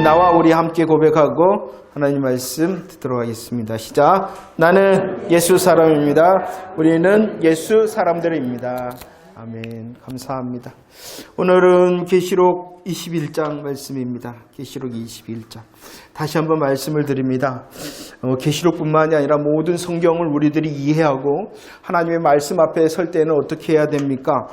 나와 우리 함께 고백하고 하나님 말씀 듣도록 하겠습니다. 시작. 나는 예수 사람입니다. 우리는 예수 사람들입니다. 아멘. 감사합니다. 오늘은 계시록 21장 말씀입니다. 계시록 21장. 다시 한번 말씀을 드립니다. 계시록뿐만이 아니라 모든 성경을 우리들이 이해하고 하나님의 말씀 앞에 설 때는 어떻게 해야 됩니까?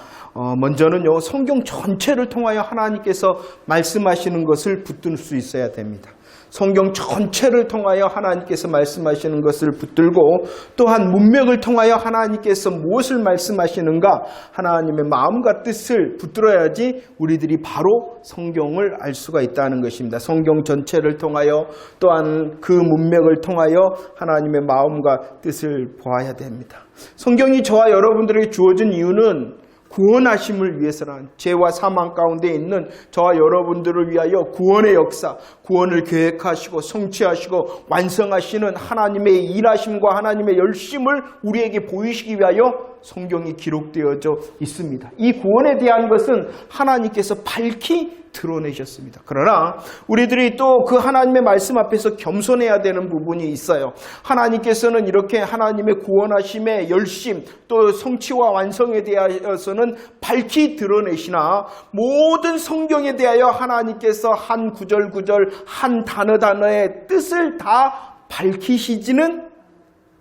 먼저는요, 성경 전체를 통하여 하나님께서 말씀하시는 것을 붙들 수 있어야 됩니다. 성경 전체를 통하여 하나님께서 말씀하시는 것을 붙들고 또한 문맥을 통하여 하나님께서 무엇을 말씀하시는가 하나님의 마음과 뜻을 붙들어야지 우리들이 바로 성경을 알 수가 있다는 것입니다. 성경 전체를 통하여 또한 그 문맥을 통하여 하나님의 마음과 뜻을 보아야 됩니다. 성경이 저와 여러분들에게 주어진 이유는 구원하심을 위해서란, 죄와 사망 가운데 있는 저와 여러분들을 위하여 구원의 역사, 구원을 계획하시고 성취하시고 완성하시는 하나님의 일하심과 하나님의 열심을 우리에게 보이시기 위하여 성경이 기록되어져 있습니다. 이 구원에 대한 것은 하나님께서 밝히 드러내셨습니다. 그러나 우리들이 또 그 하나님의 말씀 앞에서 겸손해야 되는 부분이 있어요. 하나님께서는 이렇게 하나님의 구원하심의 열심 또 성취와 완성에 대하여서는 밝히 드러내시나 모든 성경에 대하여 하나님께서 한 구절 구절 한 단어 단어의 뜻을 다 밝히시지는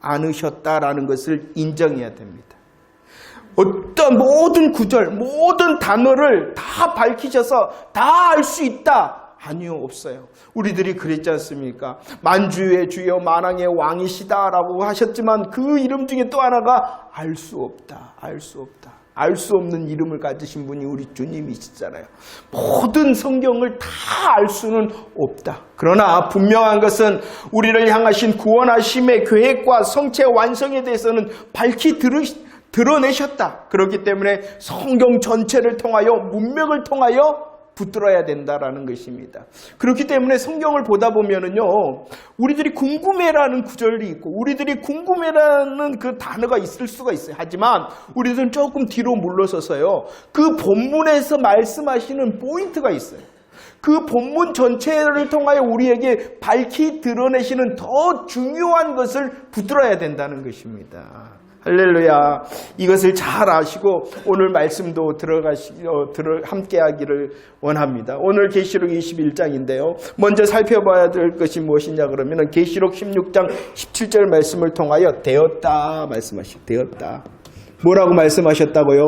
않으셨다라는 것을 인정해야 됩니다. 어떤 모든 구절, 모든 단어를 다 밝히셔서 다 알 수 있다. 아니요, 없어요. 우리들이 그랬지 않습니까? 만주의 주여 만왕의 왕이시다라고 하셨지만 그 이름 중에 또 하나가 알 수 없다. 알 수 없다. 알 수 없는 이름을 가지신 분이 우리 주님이시잖아요. 모든 성경을 다 알 수는 없다. 그러나 분명한 것은 우리를 향하신 구원하심의 계획과 성체 완성에 대해서는 밝히 드러내셨다. 그렇기 때문에 성경 전체를 통하여 문맥을 통하여 붙들어야 된다라는 것입니다. 그렇기 때문에 성경을 보다 보면은요, 우리들이 궁금해라는 구절이 있고 우리들이 궁금해라는 그 단어가 있을 수가 있어요. 하지만 우리들은 조금 뒤로 물러서서요, 그 본문에서 말씀하시는 포인트가 있어요. 그 본문 전체를 통하여 우리에게 밝히 드러내시는 더 중요한 것을 붙들어야 된다는 것입니다. 할렐루야. 이것을 잘 아시고 오늘 말씀도 함께 하기를 원합니다. 오늘 계시록 21장인데요. 먼저 살펴봐야 될 것이 무엇이냐 그러면 계시록 16장 17절 말씀을 통하여 되었다 되었다. 뭐라고 말씀하셨다고요?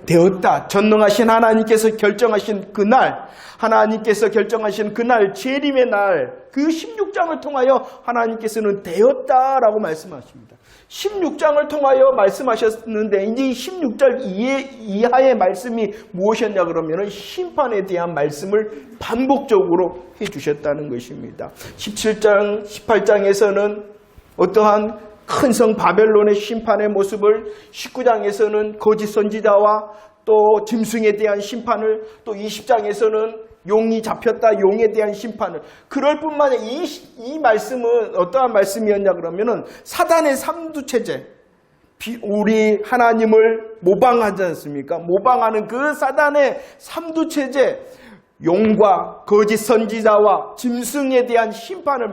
되었다. 전능하신 하나님께서 결정하신 그날, 하나님께서 결정하신 그날, 재림의 날, 그 16장을 통하여 하나님께서는 되었다라고 말씀하십니다. 16장을 통하여 말씀하셨는데 이제 16절 이하의 말씀이 무엇이었냐 그러면 심판에 대한 말씀을 반복적으로 해주셨다는 것입니다. 17장, 18장에서는 어떠한 큰 성 바벨론의 심판의 모습을, 19장에서는 거짓 선지자와 또 짐승에 대한 심판을, 또 20장에서는 용이 잡혔다, 용에 대한 심판을. 그럴 뿐만 아니라 이 말씀은 어떠한 말씀이었냐 그러면은 사단의 삼두체제, 우리 하나님을 모방하지 않습니까? 모방하는 그 사단의 삼두체제, 용과 거짓 선지자와 짐승에 대한 심판을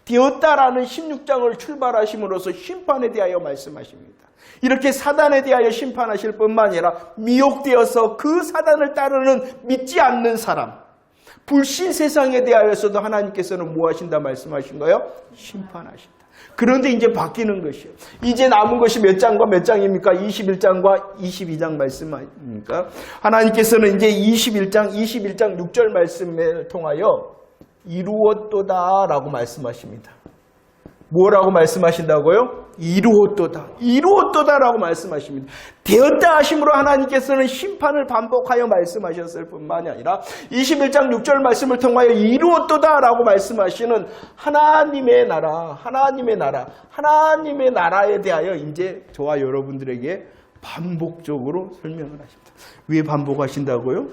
되었다라는 16장을 출발하심으로써 심판에 대하여 말씀하십니다. 이렇게 사단에 대하여 심판하실 뿐만 아니라 미혹되어서 그 사단을 따르는 믿지 않는 사람, 불신 세상에 대하여서도 하나님께서는 뭐 하신다 말씀하신 거예요? 심판하신다. 그런데 이제 바뀌는 것이에요. 이제 남은 것이 몇 장과 몇 장입니까? 21장과 22장 말씀 아닙니까? 하나님께서는 이제 21장 6절 말씀을 통하여 이루었도다 라고 말씀하십니다. 뭐라고 말씀하신다고요? 이루었도다 라고 말씀하십니다. 되었다 하심으로 하나님께서는 심판을 반복하여 말씀하셨을 뿐만이 아니라 21장 6절 말씀을 통하여 이루었도다 라고 말씀하시는 하나님의 나라에 대하여 이제 저와 여러분들에게 반복적으로 설명을 하십니다. 왜 반복하신다고요?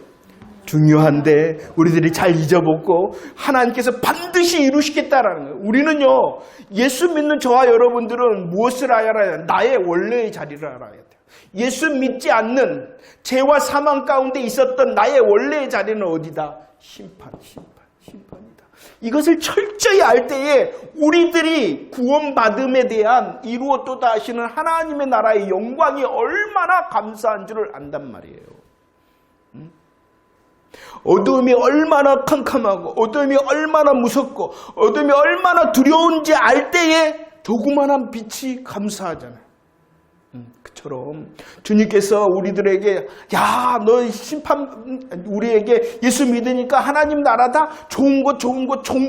중요한데 우리들이 잘 잊어먹고 하나님께서 반드시 이루시겠다라는 거예요. 우리는요, 예수 믿는 저와 여러분들은 무엇을 알아야 돼요? 나의 원래의 자리를 알아야 돼요. 예수 믿지 않는 죄와 사망 가운데 있었던 나의 원래의 자리는 어디다? 심판이다. 이것을 철저히 알 때에 우리들이 구원받음에 대한 이루었도다 하시는 하나님의 나라의 영광이 얼마나 감사한 줄을 안단 말이에요. 어둠이 얼마나 캄캄하고 어둠이 얼마나 무섭고 어둠이 얼마나 두려운지 알 때에 조그만한 빛이 감사하잖아요. 그처럼 주님께서 우리들에게 너 우리에게 예수 믿으니까 하나님 나라다 좋은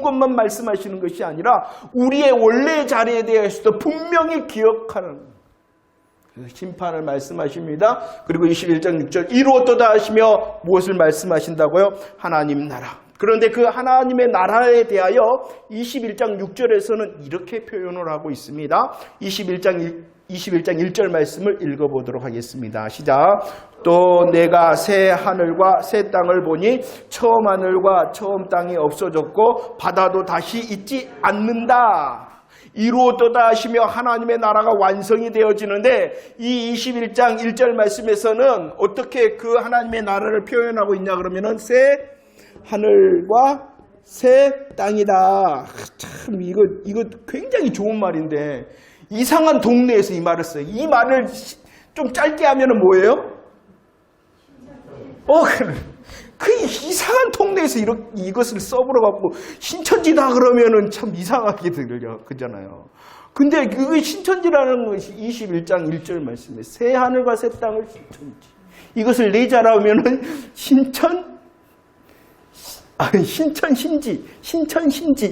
것만 말씀하시는 것이 아니라 우리의 원래의 자리에 대해서도 분명히 기억하는 심판을 말씀하십니다. 그리고 21장 6절 이루었도다 하시며 무엇을 말씀하신다고요? 하나님 나라. 그런데 그 하나님의 나라에 대하여 21장 6절에서는 이렇게 표현을 하고 있습니다. 21장 1절 말씀을 읽어보도록 하겠습니다. 시작. 또 내가 새 하늘과 새 땅을 보니 처음 하늘과 처음 땅이 없어졌고 바다도 다시 있지 않는다. 이루었도다 하시며 하나님의 나라가 완성이 되어지는데 이 21장 1절 말씀에서는 어떻게 그 하나님의 나라를 표현하고 있냐 그러면은 새 하늘과 새 땅이다. 참 이거 굉장히 좋은 말인데 이상한 동네에서 이 말을 써요. 이 말을 좀 짧게 하면은 뭐예요? 그 이상한 동네에서 이것을 써버려갖고 신천지다 그러면은 참 이상하게 들려. 그잖아요. 근데 그 신천지라는 것이 21장 1절 말씀에 새 하늘과 새 땅을 신천지. 이것을 내자라면은 신천신지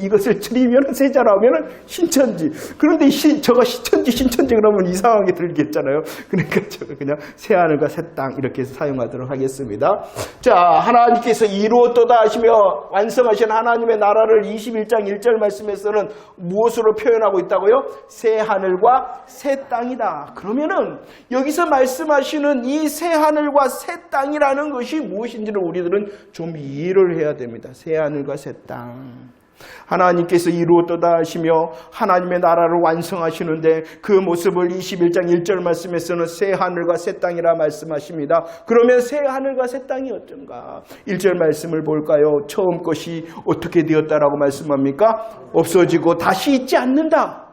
이것을 줄이면 세자라면 신천지. 그런데 저가 신천지 그러면 이상하게 들겠잖아요. 그러니까 제가 그냥 새하늘과 새 땅 이렇게 사용하도록 하겠습니다. 자, 하나님께서 이루었도다 하시며 완성하신 하나님의 나라를 21장 1절 말씀에서는 무엇으로 표현하고 있다고요? 새하늘과 새 땅이다. 그러면은 여기서 말씀하시는 이 새하늘과 새 땅이라는 것이 무엇인지를 우리들은 좀 이해를 해야 됩니다. 새하늘과 새 땅. 하나님께서 이루었도다 하시며 하나님의 나라를 완성하시는데 그 모습을 21장 1절 말씀에서는 새하늘과 새 땅이라 말씀하십니다. 그러면 새하늘과 새 땅이 어떤가? 1절 말씀을 볼까요? 처음 것이 어떻게 되었다라고 말씀합니까? 없어지고 다시 있지 않는다.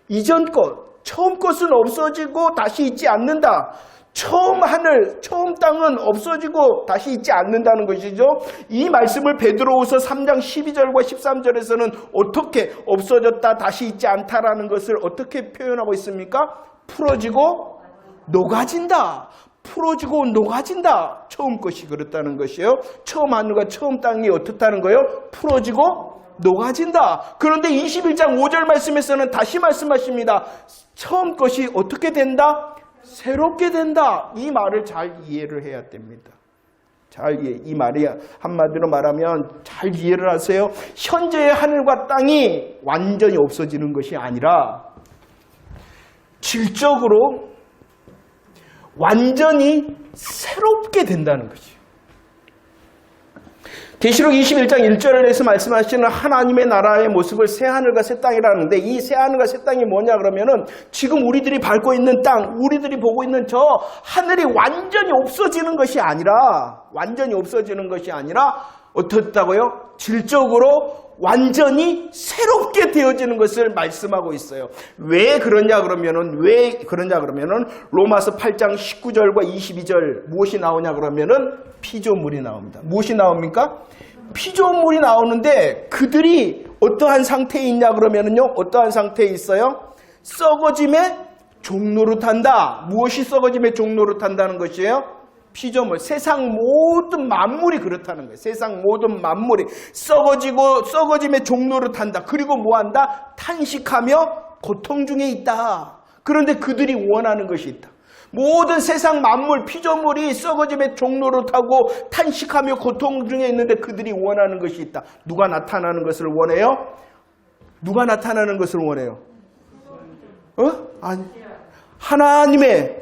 이전 것, 처음 것은 없어지고 다시 있지 않는다. 처음 하늘, 처음 땅은 없어지고 다시 있지 않는다는 것이죠. 이 말씀을 베드로후서 3장 12절과 13절에서는 어떻게 없어졌다 다시 있지 않다라는 것을 어떻게 표현하고 있습니까? 풀어지고 녹아진다. 풀어지고 녹아진다. 처음 것이 그렇다는 것이에요. 처음 하늘과 처음 땅이 어떻다는 거예요? 풀어지고 녹아진다. 그런데 21장 5절 말씀에서는 다시 말씀하십니다. 처음 것이 어떻게 된다? 새롭게 된다. 이 말을 잘 이해를 해야 됩니다. 이 말이 한마디로 말하면 잘 이해를 하세요. 현재의 하늘과 땅이 완전히 없어지는 것이 아니라 질적으로 완전히 새롭게 된다는 것이에요. 계시록 21장 1절에서 말씀하시는 하나님의 나라의 모습을 새하늘과 새 땅이라는데 이 새하늘과 새 땅이 뭐냐 그러면은 지금 우리들이 밟고 있는 땅, 우리들이 보고 있는 저 하늘이 완전히 없어지는 것이 아니라 어떻다고요? 질적으로 완전히 새롭게 되어지는 것을 말씀하고 있어요. 왜 그러냐 그러면은 로마서 8장 19절과 22절 무엇이 나오냐 그러면은 피조물이 나옵니다. 무엇이 나옵니까? 피조물이 나오는데 그들이 어떠한 상태에 있냐 그러면은요. 어떠한 상태에 있어요? 썩어짐의 종노릇한다. 무엇이 썩어짐의 종노릇한다는 것이에요? 피조물, 세상 모든 만물이 그렇다는 거예요. 세상 모든 만물이 썩어짐의 종노릇한다. 그리고 뭐한다? 탄식하며 고통 중에 있다. 그런데 그들이 원하는 것이 있다. 모든 세상 만물, 피조물이 썩어짐의 종노릇하고 탄식하며 고통 중에 있는데 그들이 원하는 것이 있다. 누가 나타나는 것을 원해요? 누가 나타나는 것을 원해요? 아니, 하나님의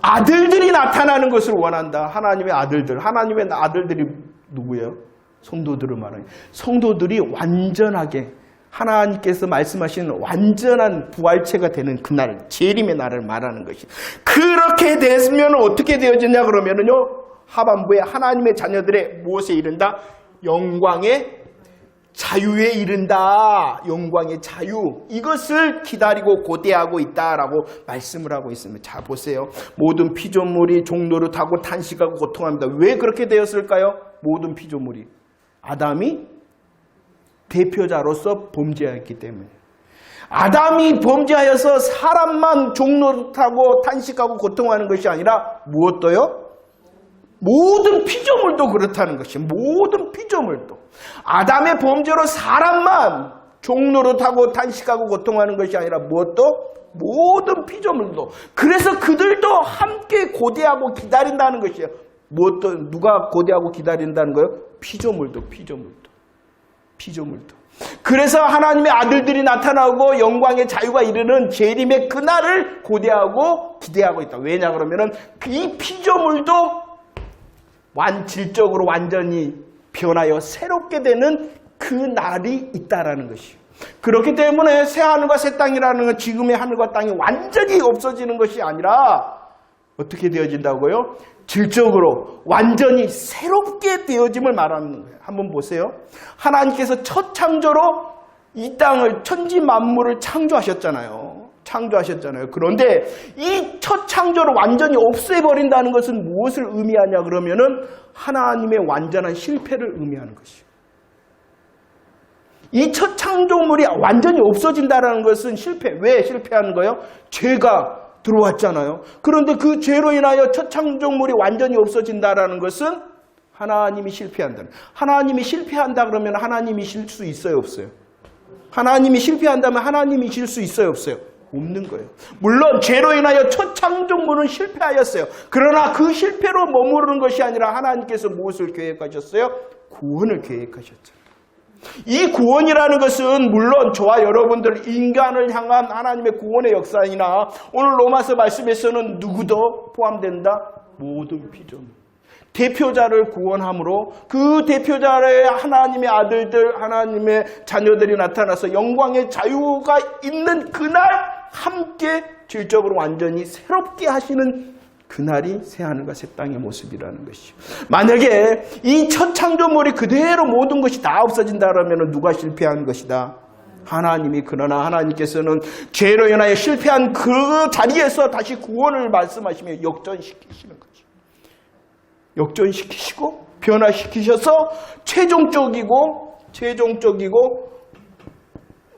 아들들이 나타나는 것을 원한다. 하나님의 아들들이 누구예요? 성도들을 말하는. 성도들이 완전하게 하나님께서 말씀하시는 완전한 부활체가 되는 그날, 재림의 날을 말하는 것이. 그렇게 되면 어떻게 되어지냐 그러면은요. 하반부에 하나님의 자녀들의 무엇에 이른다? 영광의 자유에 이른다. 영광의 자유. 이것을 기다리고 고대하고 있다라고 말씀을 하고 있습니다. 자, 보세요. 모든 피조물이 종로를 타고 탄식하고 고통합니다. 왜 그렇게 되었을까요? 모든 피조물이. 아담이 대표자로서 범죄했기 때문에. 아담이 범죄하여서 사람만 종로를 타고 탄식하고 고통하는 것이 아니라 무엇도요? 모든 피조물도 그렇다는 것이에요. 모든 피조물도. 아담의 범죄로 사람만 종로를 타고 탄식하고 고통하는 것이 아니라 무엇도? 모든 피조물도. 그래서 그들도 함께 고대하고 기다린다는 것이에요. 무엇도, 누가 고대하고 기다린다는 거예요? 피조물도. 그래서 하나님의 아들들이 나타나고 영광의 자유가 이르는 재림의 그날을 고대하고 기대하고 있다. 왜냐 그러면은 이 피조물도 질적으로 완전히 변하여 새롭게 되는 그 날이 있다라는 것이에요. 그렇기 때문에 새 하늘과 새 땅이라는 건 지금의 하늘과 땅이 완전히 없어지는 것이 아니라 어떻게 되어진다고요? 질적으로 완전히 새롭게 되어짐을 말하는 거예요. 한번 보세요. 하나님께서 첫 창조로 이 땅을 천지 만물을 창조하셨잖아요. 그런데 이 첫 창조를 완전히 없애버린다는 것은 무엇을 의미하냐 그러면은 하나님의 완전한 실패를 의미하는 것이에요. 이 첫 창조물이 완전히 없어진다는 것은 실패. 왜 실패하는 거예요? 죄가 들어왔잖아요. 그런데 그 죄로 인하여 첫 창조물이 완전히 없어진다는 것은 하나님이 실패한다. 하나님이 실패한다 그러면 하나님이 실 수 있어요, 없어요? 하나님이 실패한다면 하나님이 실 수 있어요, 없어요? 없는 거예요. 물론 죄로 인하여 첫 창조물은 실패하였어요. 그러나 그 실패로 머무르는 것이 아니라 하나님께서 무엇을 계획하셨어요? 구원을 계획하셨죠. 이 구원이라는 것은 물론 저와 여러분들 인간을 향한 하나님의 구원의 역사이나 오늘 로마서 말씀에서는 누구도 포함된다? 모든 피조물. 대표자를 구원함으로 그 대표자의 하나님의 아들들, 하나님의 자녀들이 나타나서 영광의 자유가 있는 그날 함께 질적으로 완전히 새롭게 하시는 그날이 새하늘과 새 땅의 모습이라는 것이죠. 만약에 이 첫 창조물이 그대로 모든 것이 다 없어진다면 누가 실패한 것이다? 하나님이. 그러나 하나님께서는 죄로 인하여 실패한 그 자리에서 다시 구원을 말씀하시며 역전시키시는 거죠. 역전시키시고 변화시키셔서 최종적이고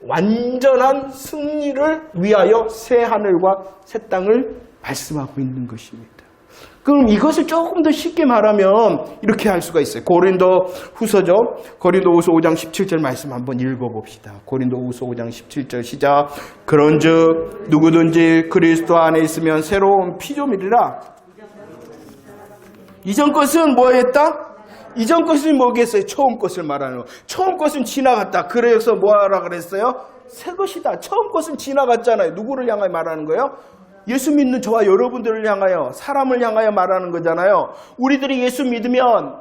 완전한 승리를 위하여 새 하늘과 새 땅을 말씀하고 있는 것입니다. 그럼 이것을 조금 더 쉽게 말하면 이렇게 할 수가 있어요. 고린도후서죠. 고린도후서 5장 17절 말씀 한번 읽어봅시다. 고린도후서 5장 17절 시작. 그런즉 누구든지 그리스도 안에 있으면 새로운 피조물이라. 이전 것은 뭐했다? 이전 것은 뭐겠어요? 처음 것을 말하는 거. 처음 것은 지나갔다. 그래서 뭐하라 그랬어요? 새 것이다. 처음 것은 지나갔잖아요. 누구를 향하여 말하는 거예요? 예수 믿는 저와 여러분들을 향하여, 사람을 향하여 말하는 거잖아요. 우리들이 예수 믿으면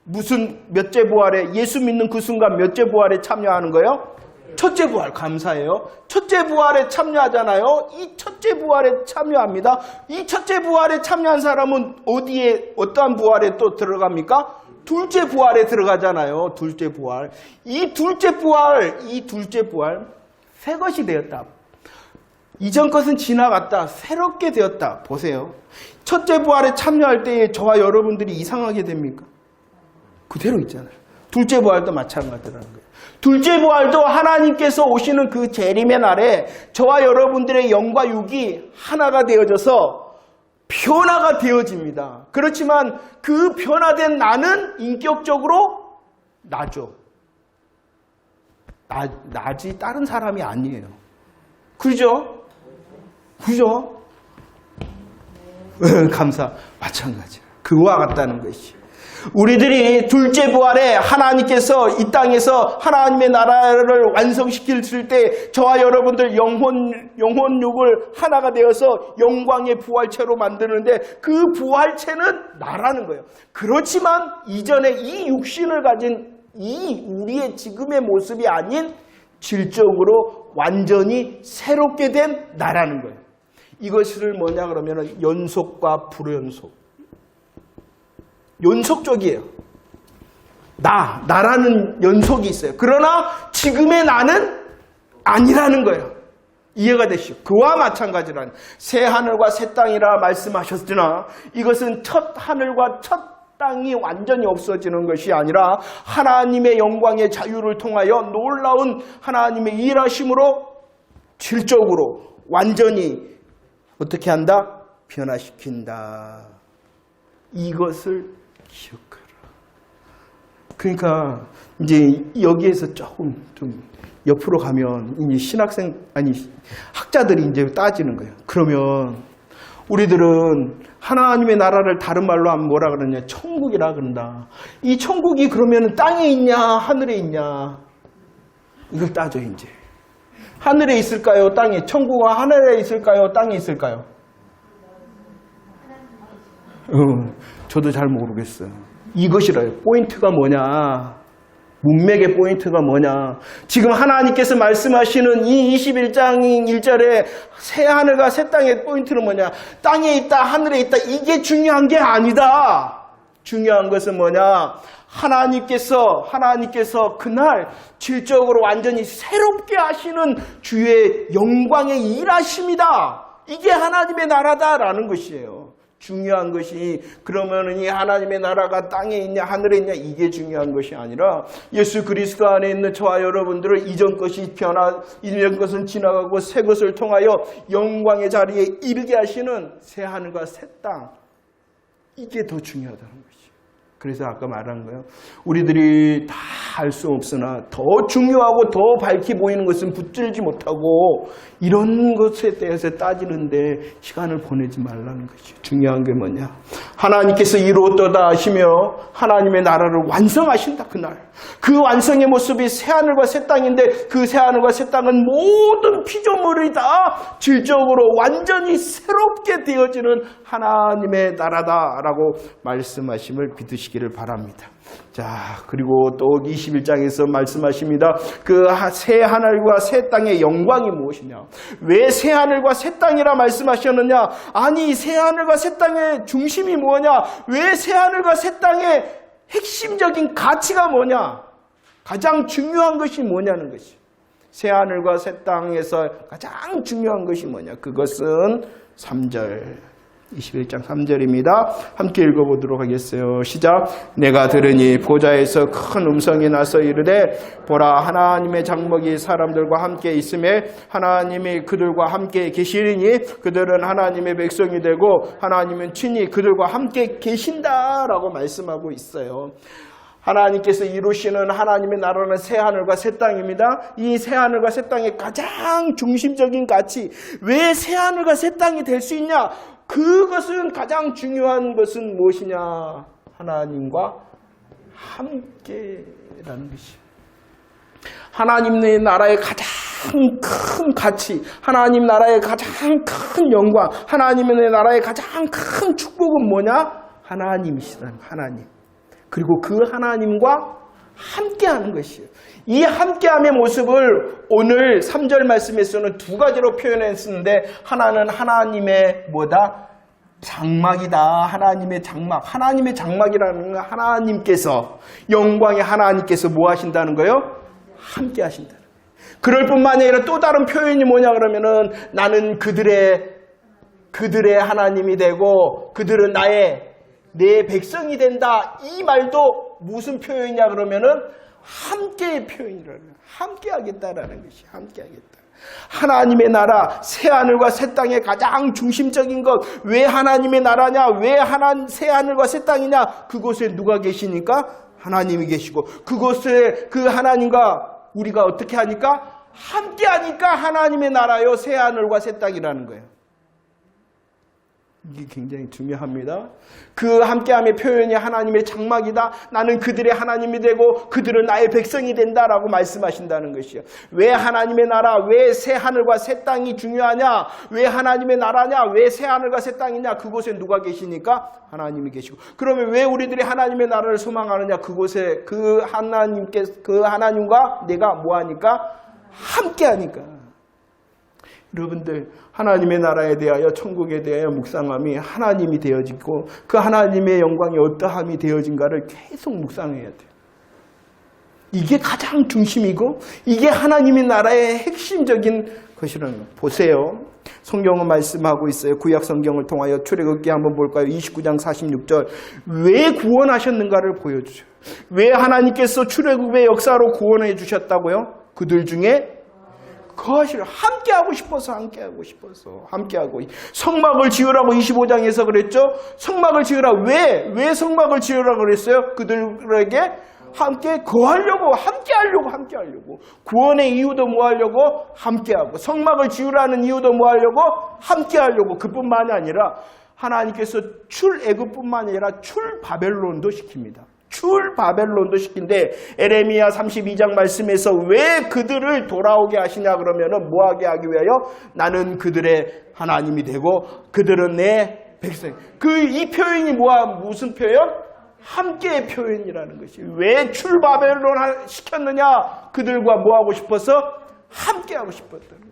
무슨 몇째 부활에, 예수 믿는 그 순간 몇째 부활에 참여하는 거예요? 첫째 부활. 감사해요. 첫째 부활에 참여하잖아요. 이 첫째 부활에 참여합니다. 이 첫째 부활에 참여한 사람은 어디에, 어떠한 부활에 또 들어갑니까? 둘째 부활에 들어가잖아요. 둘째 부활. 이 둘째 부활, 새 것이 되었다. 이전 것은 지나갔다. 새롭게 되었다. 보세요. 첫째 부활에 참여할 때에 저와 여러분들이 이상하게 됩니까? 그대로 있잖아요. 둘째 부활도 마찬가지라는 거예요. 둘째 부활도 하나님께서 오시는 그 재림의 날에 저와 여러분들의 영과 육이 하나가 되어져서 변화가 되어집니다. 그렇지만 그 변화된 나는 인격적으로 나죠. 나지 다른 사람이 아니에요. 그죠? 감사. 마찬가지야. 그와 같다는 것이. 우리들이 둘째 부활에 하나님께서 이 땅에서 하나님의 나라를 완성시킬 때 저와 여러분들 영혼육을 하나가 되어서 영광의 부활체로 만드는데 그 부활체는 나라는 거예요. 그렇지만 이전에 이 육신을 가진 이 우리의 지금의 모습이 아닌 질적으로 완전히 새롭게 된 나라는 거예요. 이것을 뭐냐 그러면 연속과 불연속. 연속적이에요. 나라는 연속이 있어요. 그러나 지금의 나는 아니라는 거예요. 이해가 되시죠? 그와 마찬가지라는 새 하늘과 새 땅이라 말씀하셨으나 이것은 첫 하늘과 첫 땅이 완전히 없어지는 것이 아니라 하나님의 영광의 자유를 통하여 놀라운 하나님의 일하심으로 질적으로 완전히 어떻게 한다? 변화시킨다. 이것을 기억하라. 그러니까 이제 여기에서 조금 좀 옆으로 가면 이제 학자들이 이제 따지는 거예요. 그러면 우리들은 하나님의 나라를 다른 말로 하면 뭐라 그러냐? 천국이라 그런다. 이 천국이 그러면 땅에 있냐? 하늘에 있냐? 이걸 따져 이제. 하늘에 있을까요? 땅에? 천국은 하늘에 있을까요? 땅에 있을까요? 저도 잘 모르겠어요. 이것이라요. 포인트가 뭐냐? 문맥의 포인트가 뭐냐? 지금 하나님께서 말씀하시는 이 21장 1절에 새 하늘과 새 땅의 포인트는 뭐냐? 땅에 있다, 하늘에 있다. 이게 중요한 게 아니다. 중요한 것은 뭐냐? 하나님께서 그날 질적으로 완전히 새롭게 하시는 주의 영광의 일하심이다. 이게 하나님의 나라다라는 것이에요. 중요한 것이 그러면은 이 하나님의 나라가 땅에 있냐 하늘에 있냐 이게 중요한 것이 아니라 예수 그리스도 안에 있는 저와 여러분들을 이전 것은 지나가고 새 것을 통하여 영광의 자리에 이르게 하시는 새 하늘과 새 땅, 이게 더 중요하다는 것이죠. 그래서 아까 말한 거예요. 우리들이 다 알 수 없으나 더 중요하고 더 밝히 보이는 것은 붙들지 못하고 이런 것에 대해서 따지는데 시간을 보내지 말라는 것이죠. 중요한 게 뭐냐? 하나님께서 이루었도다 하시며 하나님의 나라를 완성하신다. 그날 그 완성의 모습이 새하늘과 새 땅인데 그 새하늘과 새 땅은 모든 피조물이 다 질적으로 완전히 새롭게 되어지는 하나님의 나라다라고 말씀하심을 믿으시기를 바랍니다. 자, 그리고 또 21장에서 말씀하십니다. 그 새 하늘과 새 땅의 영광이 무엇이냐? 왜 새 하늘과 새 땅이라 말씀하셨느냐? 아니, 새 하늘과 새 땅의 중심이 뭐냐? 왜 새 하늘과 새 땅의 핵심적인 가치가 뭐냐? 가장 중요한 것이 뭐냐는 것이. 새 하늘과 새 땅에서 가장 중요한 것이 뭐냐? 그것은 3절. 21장 3절입니다. 함께 읽어보도록 하겠어요. 시작. 내가 들으니 보좌에서 큰 음성이 나서 이르되 보라 하나님의 장막이 사람들과 함께 있음에 하나님이 그들과 함께 계시리니 그들은 하나님의 백성이 되고 하나님은 친히 그들과 함께 계신다라고 말씀하고 있어요. 하나님께서 이루시는 하나님의 나라는 새하늘과 새 땅입니다. 이 새하늘과 새 땅의 가장 중심적인 가치, 왜 새하늘과 새 땅이 될 수 있냐? 그것은 가장 중요한 것은 무엇이냐? 하나님과 함께라는 것이에요. 하나님의 나라의 가장 큰 가치, 하나님 나라의 가장 큰 영광, 하나님의 나라의 가장 큰 축복은 뭐냐? 하나님이시라는 하나님. 그리고 그 하나님과 함께하는 것이에요. 이 함께함의 모습을 오늘 3절 말씀에서는 두 가지로 표현했는데 하나는 하나님의 뭐다? 장막이다. 하나님의 장막. 하나님의 장막이라는 건 하나님께서, 영광의 하나님께서 뭐 하신다는 거예요? 함께 하신다. 그럴 뿐만 아니라 또 다른 표현이 뭐냐 그러면은 나는 그들의 하나님이 되고 그들은 내 백성이 된다. 이 말도 무슨 표현이냐 그러면은 함께의 표현이라는, 함께 하겠다라는 것이, 함께 하겠다. 하나님의 나라, 새하늘과 새 땅의 가장 중심적인 것, 왜 하나님의 나라냐? 왜 새하늘과 새 땅이냐? 그곳에 누가 계시니까? 하나님이 계시고, 그곳에 그 하나님과 우리가 어떻게 하니까? 함께 하니까 하나님의 나라요, 새하늘과 새 땅이라는 거예요. 이게 굉장히 중요합니다. 그 함께함의 표현이 하나님의 장막이다. 나는 그들의 하나님이 되고 그들은 나의 백성이 된다라고 말씀하신다는 것이요. 왜 하나님의 나라, 왜 새 하늘과 새 땅이 중요하냐? 왜 하나님의 나라냐? 왜 새 하늘과 새 땅이냐? 그곳에 누가 계시니까? 하나님이 계시고. 그러면 왜 우리들이 하나님의 나라를 소망하느냐? 그곳에 그 하나님과 내가 뭐하니까? 함께하니까. 여러분들, 하나님의 나라에 대하여, 천국에 대하여 묵상함이 하나님이 되어지고 그 하나님의 영광이 어떠함이 되어진가를 계속 묵상해야 돼요. 이게 가장 중심이고 이게 하나님의 나라의 핵심적인 것이라는 거예요. 보세요. 성경은 말씀하고 있어요. 구약 성경을 통하여 출애굽기 한번 볼까요? 29장 46절. 왜 구원하셨는가를 보여주죠. 왜 하나님께서 출애굽의 역사로 구원해 주셨다고요? 그들 중에 그것을 함께하고 싶어서 함께하고 성막을 지으라고 25장에서 그랬죠. 성막을 지으라. 왜 성막을 지으라고 그랬어요? 그들에게 함께 거하려고, 함께하려고. 구원의 이유도 뭐 하려고? 함께하고. 성막을 지으라는 이유도 뭐 하려고? 함께하려고. 그뿐만이 아니라 하나님께서 출애굽뿐만 아니라 출바벨론도 시킵니다. 출바벨론도 시킨데 에레미야 32장 말씀에서 왜 그들을 돌아오게 하시냐 그러면은 뭐하게 하기 위하여 나는 그들의 하나님이 되고 그들은 내 백성. 이 표현이 무슨 표현? 함께의 표현이라는 것이. 왜 출바벨론 시켰느냐? 그들과 뭐하고 싶어서? 함께하고 싶었다는 거예요.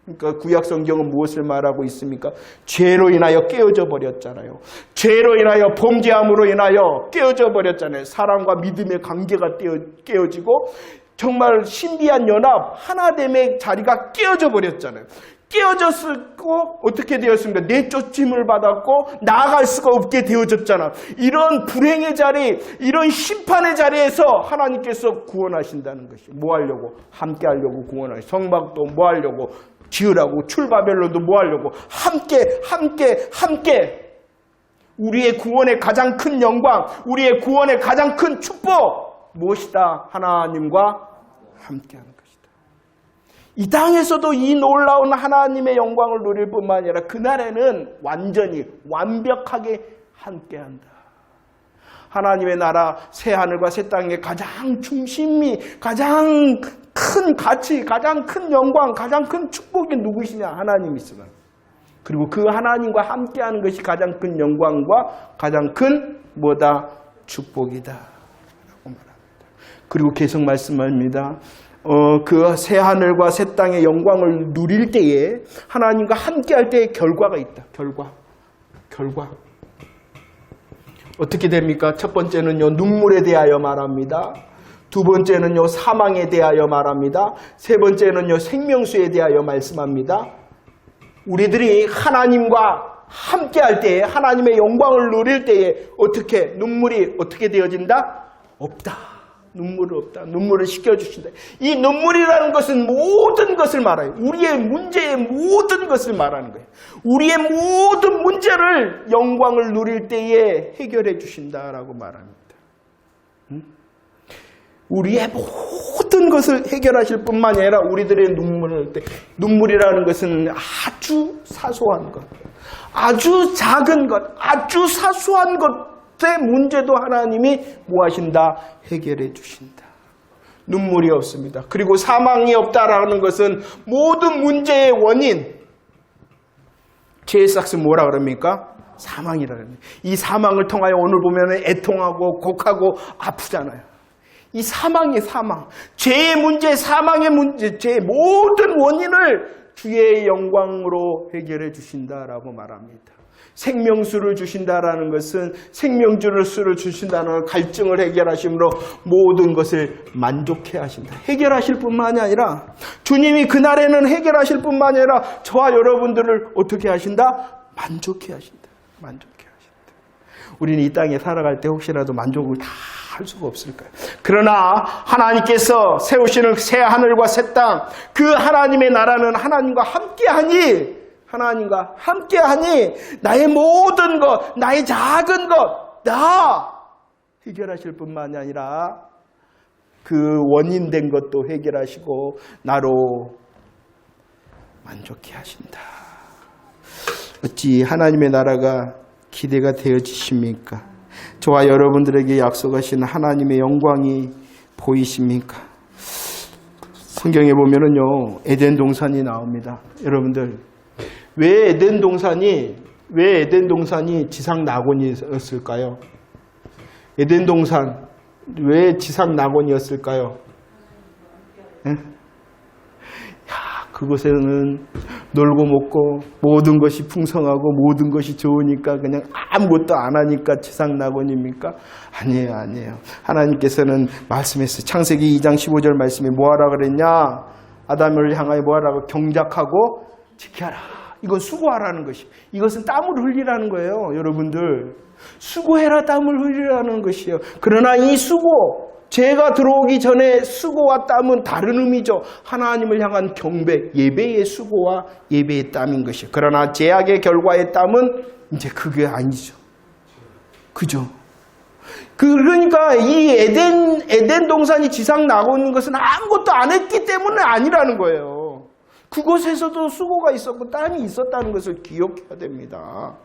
그러니까 구약 성경은 무엇을 말하고 있습니까? 죄로 인하여 깨어져 버렸잖아요. 죄로 인하여 범죄함으로 인하여 깨어져 버렸잖아요. 사랑과 믿음의 관계가 깨어지고 정말 신비한 연합, 하나됨의 자리가 깨어져 버렸잖아요. 깨어졌고 어떻게 되었습니까? 내쫓임을 받았고 나아갈 수가 없게 되어졌잖아. 이런 불행의 자리, 이런 심판의 자리에서 하나님께서 구원하신다는 것이. 뭐 하려고? 함께 하려고 구원하시. 성막도 뭐 하려고? 지으라고. 출바벨론도 뭐 하려고? 함께. 우리의 구원의 가장 큰 영광, 우리의 구원의 가장 큰 축복 무엇이다? 하나님과 함께하는 것이다. 이 땅에서도 이 놀라운 하나님의 영광을 누릴 뿐만 아니라 그날에는 완전히 완벽하게 함께한다. 하나님의 나라 새 하늘과 새 땅의 가장 중심이, 가장 큰 가치, 가장 큰 영광, 가장 큰 축복이 누구시냐? 하나님이시다. 그리고 그 하나님과 함께하는 것이 가장 큰 영광과 가장 큰 뭐다? 축복이다 라고 말합니다. 그리고 계속 말씀합니다. 그 새 하늘과 새 땅의 영광을 누릴 때에 하나님과 함께할 때의 결과가 있다. 결과. 어떻게 됩니까? 첫 번째는요, 눈물에 대하여 말합니다. 두 번째는요, 사망에 대하여 말합니다. 세 번째는요, 생명수에 대하여 말씀합니다. 우리들이 하나님과 함께할 때에, 하나님의 영광을 누릴 때에 눈물이 어떻게 되어진다? 없다. 눈물은 없다. 눈물을 식혀주신다. 이 눈물이라는 것은 모든 것을 말해요. 우리의 문제의 모든 것을 말하는 거예요. 우리의 모든 문제를 영광을 누릴 때에 해결해 주신다라고 말합니다. 우리의 모든 것을 해결하실 뿐만 아니라 우리들의 눈물이라는 것은 아주 사소한 것, 아주 작은 것, 아주 사소한 것의 문제도 하나님이 뭐 하신다? 해결해 주신다. 눈물이 없습니다. 그리고 사망이 없다라는 것은 모든 문제의 원인, 죄의 삭은 뭐라 그럽니까? 사망이라는. 이 사망을 통하여 오늘 보면 애통하고 곡하고 아프잖아요. 이 사망. 죄의 문제, 사망의 문제, 죄의 모든 원인을 주의 영광으로 해결해 주신다라고 말합니다. 생명수를 주신다라는 것은 생명주를 수를 주신다는 갈증을 해결하심으로 모든 것을 만족해 하신다. 해결하실 뿐만이 아니라 주님이 그날에는 해결하실 뿐만 아니라 저와 여러분들을 어떻게 하신다? 만족해 하신다. 우리는 이 땅에 살아갈 때 혹시라도 만족을 다 할 수가 없을까요? 그러나 하나님께서 세우시는 새 하늘과 새 땅, 그 하나님의 나라는 하나님과 함께하니 나의 모든 것, 나의 작은 것 다 해결하실 뿐만이 아니라 그 원인된 것도 해결하시고 나로 만족해 하신다. 어찌 하나님의 나라가 기대가 되어지십니까? 저와 여러분들에게 약속하신 하나님의 영광이 보이십니까? 성경에 보면은요, 에덴 동산이 나옵니다. 여러분들, 왜 에덴 동산이 지상 낙원이었을까요? 에덴 동산 왜 지상 낙원이었을까요? 예? 그곳에는 놀고 먹고 모든 것이 풍성하고 모든 것이 좋으니까 그냥 아무것도 안 하니까 지상낙원입니까? 아니에요, 아니에요. 하나님께서는 말씀했어요. 창세기 2장 15절 말씀에 뭐하라 그랬냐? 아담을 향하여 뭐하라고? 경작하고 지켜라. 이건 수고하라는 것이. 이것은 땀을 흘리라는 거예요, 여러분들. 수고해라, 땀을 흘리라는 것이에요. 그러나 이 수고, 죄가 들어오기 전에 수고와 땀은 다른 의미죠. 하나님을 향한 경배, 예배의 수고와 예배의 땀인 것이에요. 그러나 죄악의 결과의 땀은 이제 그게 아니죠. 그죠? 그러니까 이 에덴 동산이 지상 낙원인 것은 아무것도 안 했기 때문에 아니라는 거예요. 그곳에서도 수고가 있었고 땀이 있었다는 것을 기억해야 됩니다.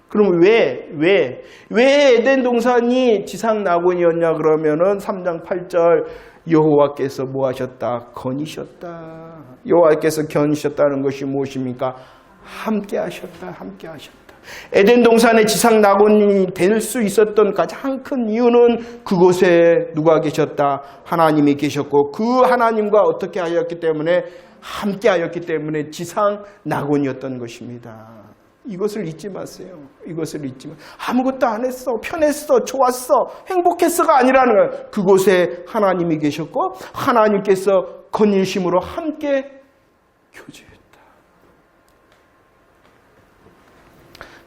그럼 왜 에덴 동산이 지상 낙원이었냐 그러면은 3장 8절 여호와께서 뭐 하셨다? 거니셨다. 여호와께서 거니셨다는 것이 무엇입니까? 함께 하셨다. 함께 하셨다. 에덴 동산의 지상 낙원이 될 수 있었던 가장 큰 이유는 그곳에 누가 계셨다? 하나님이 계셨고 그 하나님과 어떻게 하였기 때문에 함께 하였기 때문에 지상 낙원이었던 것입니다. 이것을 잊지 마세요. 이것을 잊지 마세요. 아무것도 안 했어. 편했어. 좋았어. 행복했어가 아니라는 거예요. 그곳에 하나님이 계셨고 하나님께서 건일심으로 함께 교제했다.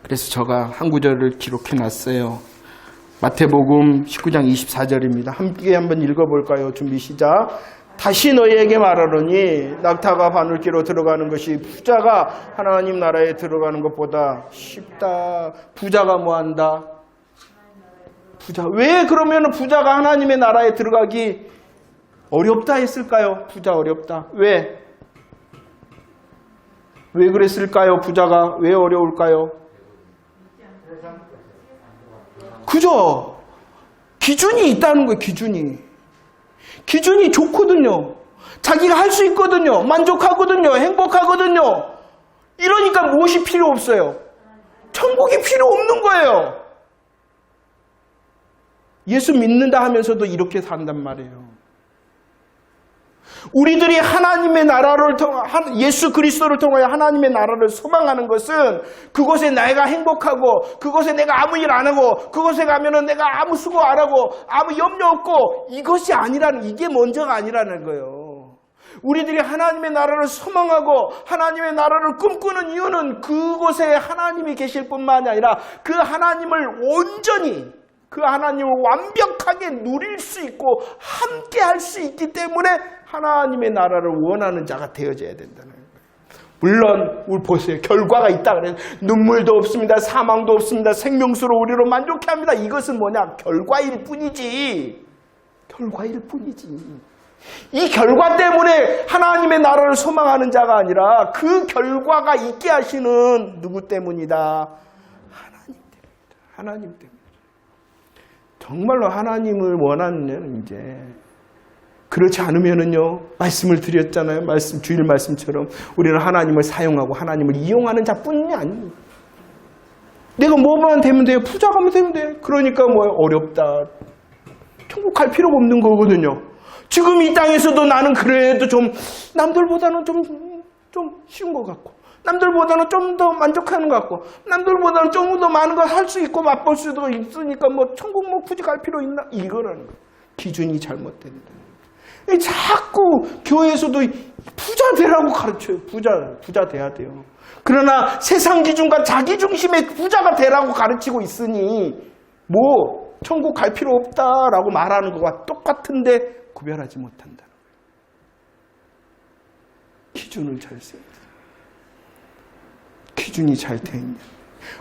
그래서 제가 한 구절을 기록해놨어요. 마태복음 19장 24절입니다. 함께 한번 읽어볼까요? 준비 시작. 다시 너희에게 말하노니 낙타가 바늘기로 들어가는 것이 부자가 하나님 나라에 들어가는 것보다 쉽다. 부자가 뭐한다? 부자. 왜 그러면 부자가 하나님의 나라에 들어가기 어렵다 했을까요? 부자 어렵다. 왜? 왜 그랬을까요? 부자가 왜 어려울까요? 그죠? 기준이 있다는 거예요. 기준이 좋거든요. 자기가 할 수 있거든요. 만족하거든요. 행복하거든요. 이러니까 무엇이 필요 없어요? 천국이 필요 없는 거예요. 예수 믿는다 하면서도 이렇게 산단 말이에요. 우리들이 하나님의 나라를 예수 그리스도를 통하여 하나님의 나라를 소망하는 것은 그곳에 내가 행복하고 그곳에 내가 아무 일 안 하고 그곳에 가면은 내가 아무 수고 안 하고 아무 염려 없고 이것이 아니라는 이게 먼저가 아니라는 거예요. 우리들이 하나님의 나라를 소망하고 하나님의 나라를 꿈꾸는 이유는 그곳에 하나님이 계실 뿐만이 아니라 그 하나님을 온전히 그 하나님을 완벽하게 누릴 수 있고 함께 할 수 있기 때문에 하나님의 나라를 원하는 자가 되어져야 된다는 거예요. 물론 우리 보세요. 결과가 있다 그래서 눈물도 없습니다. 사망도 없습니다. 생명수로 우리로 만족해 합니다. 이것은 뭐냐? 결과일 뿐이지. 결과일 뿐이지. 이 결과 때문에 하나님의 나라를 소망하는 자가 아니라 그 결과가 있게 하시는 누구 때문이다? 하나님 때문이다. 하나님 때문이다. 정말로 하나님을 원하는 이제 그렇지 않으면은요, 말씀을 드렸잖아요. 주일 말씀처럼 우리는 하나님을 사용하고 하나님을 이용하는 자뿐이 아닙니다. 내가 뭐만 되면 돼요? 부자가면 되면 돼요. 그러니까 뭐 어렵다. 천국 갈 필요가 없는 거거든요. 지금 이 땅에서도 나는 그래도 좀 남들보다는 좀 쉬운 것 같고 남들보다는 좀 더 만족하는 것 같고 남들보다는 좀 더 많은 걸 할 수 있고 맛볼 수도 있으니까 뭐 천국 뭐 굳이 갈 필요 있나? 이거라는 거예요. 기준이 잘못된다. 자꾸 교회에서도 부자 되라고 가르쳐요. 부자 돼야 돼요. 그러나 세상 기준과 자기 중심의 부자가 되라고 가르치고 있으니 뭐 천국 갈 필요 없다라고 말하는 것과 똑같은데 구별하지 못한다는 거예요. 기준을 잘 세워야 돼요. 기준이 잘 돼 있냐.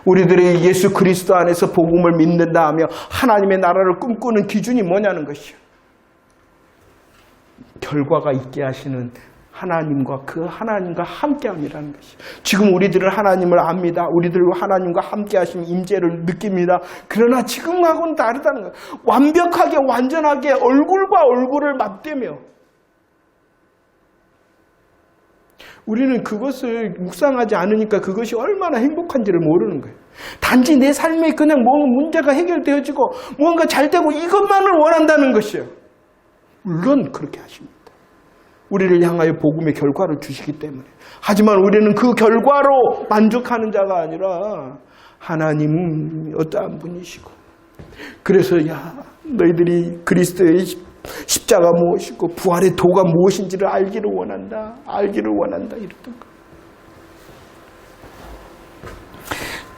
우리들이 예수 그리스도 안에서 복음을 믿는다 하며 하나님의 나라를 꿈꾸는 기준이 뭐냐는 것이요. 결과가 있게 하시는 하나님과 그 하나님과 함께함이라는 것이요. 지금 우리들은 하나님을 압니다. 우리들과 하나님과 함께 하시는 임재를 느낍니다. 그러나 지금하고는 다르다는 거예요. 완벽하게 완전하게 얼굴과 얼굴을 맞대며 우리는 그것을 묵상하지 않으니까 그것이 얼마나 행복한지를 모르는 거예요. 단지 내 삶에 그냥 뭔가 문제가 해결되어지고 뭔가 잘 되고 이것만을 원한다는 것이에요. 물론 그렇게 하십니다. 우리를 향하여 복음의 결과를 주시기 때문에. 하지만 우리는 그 결과로 만족하는 자가 아니라 하나님은 어떠한 분이시고, 그래서 너희들이 그리스도의 십자가 무엇이고 부활의 도가 무엇인지를 알기를 원한다 이랬던 거.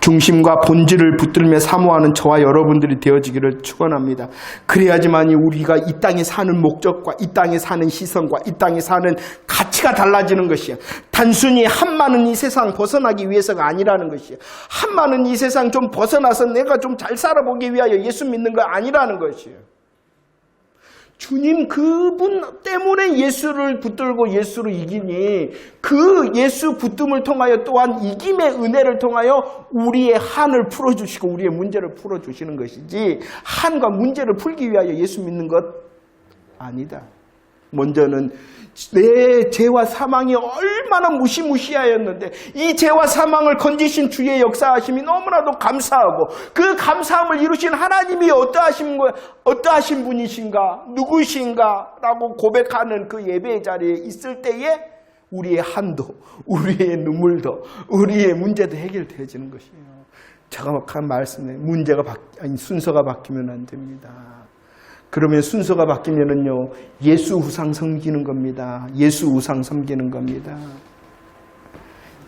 중심과 본질을 붙들며 사모하는 저와 여러분들이 되어지기를 축원합니다. 그래야지만이 우리가 이 땅에 사는 목적과 이 땅에 사는 시선과 이 땅에 사는 가치가 달라지는 것이야. 단순히 한마는 이 세상 벗어나기 위해서가 아니라는 것이야. 한마는 이 세상 좀 벗어나서 내가 좀 잘 살아보기 위하여 예수 믿는 거 아니라는 것이에요. 주님 그분 때문에 예수를 붙들고 예수를 이기니 그 예수 붙듦을 통하여 또한 이김의 은혜를 통하여 우리의 한을 풀어주시고 우리의 문제를 풀어주시는 것이지, 한과 문제를 풀기 위하여 예수 믿는 것 아니다. 먼저는 내 죄와 사망이 얼마나 무시무시하였는데 이 죄와 사망을 건지신 주의 역사하심이 너무나도 감사하고, 그 감사함을 이루신 하나님이 어떠하신 분이신가, 누구신가 라고 고백하는 그 예배의 자리에 있을 때에 우리의 한도, 우리의 눈물도, 우리의 문제도 해결되어지는 것이에요. 정확한 말씀에 순서가 바뀌면 안 됩니다. 그러면 순서가 바뀌면은요, 예수 우상 섬기는 겁니다. 예수 우상 섬기는 겁니다.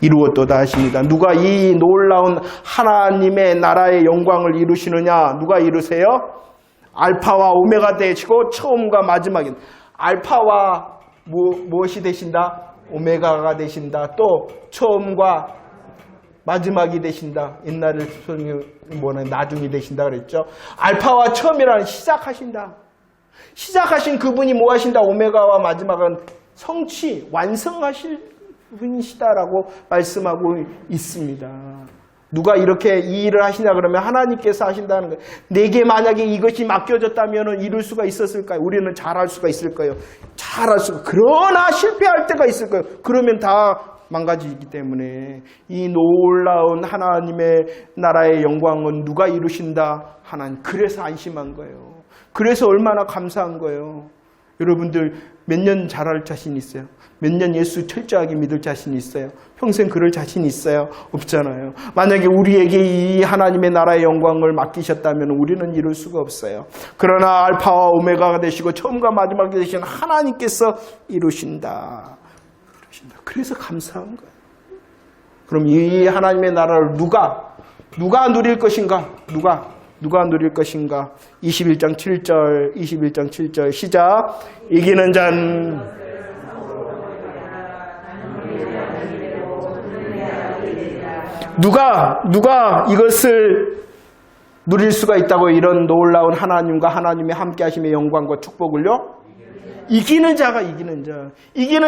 이루었도다 하십니다. 누가 이 놀라운 하나님의 나라의 영광을 이루시느냐? 누가 이루세요? 알파와 오메가 되시고 처음과 마지막인, 알파와 무엇이 되신다? 오메가가 되신다. 또 처음과 마지막이 되신다. 옛날에 나중이 되신다 그랬죠. 알파와 처음이라는 시작하신다. 시작하신 그분이 뭐 하신다? 오메가와 마지막은 성취, 완성하실 분이시다라고 말씀하고 있습니다. 누가 이렇게 이 일을 하시냐 그러면 하나님께서 하신다는 거예요. 내게 만약에 이것이 맡겨졌다면 이룰 수가 있었을까요? 우리는 잘할 수가 있을 거예요. 잘할 수가. 그러나 실패할 때가 있을 거예요. 그러면 다 망가지기 때문에 이 놀라운 하나님의 나라의 영광은 누가 이루신다? 하나님. 그래서 안심한 거예요. 그래서 얼마나 감사한 거예요. 여러분들 몇 년 잘할 자신 있어요? 몇 년 예수 철저하게 믿을 자신 있어요? 평생 그럴 자신 있어요? 없잖아요. 만약에 우리에게 이 하나님의 나라의 영광을 맡기셨다면 우리는 이룰 수가 없어요. 그러나 알파와 오메가가 되시고 처음과 마지막이 되신 하나님께서 이루신다. 그래서 감사한 거예요. 그럼 이 하나님의 나라를 누가 누릴 것인가? 누가 누릴 것인가? 21장 7절 시작. 이기는 자는 누가 이것을 누릴 수가 있다고, 이런 놀라운 하나님과 하나님의 함께 하심의 영광과 축복을요? 이기는 자가. 이기는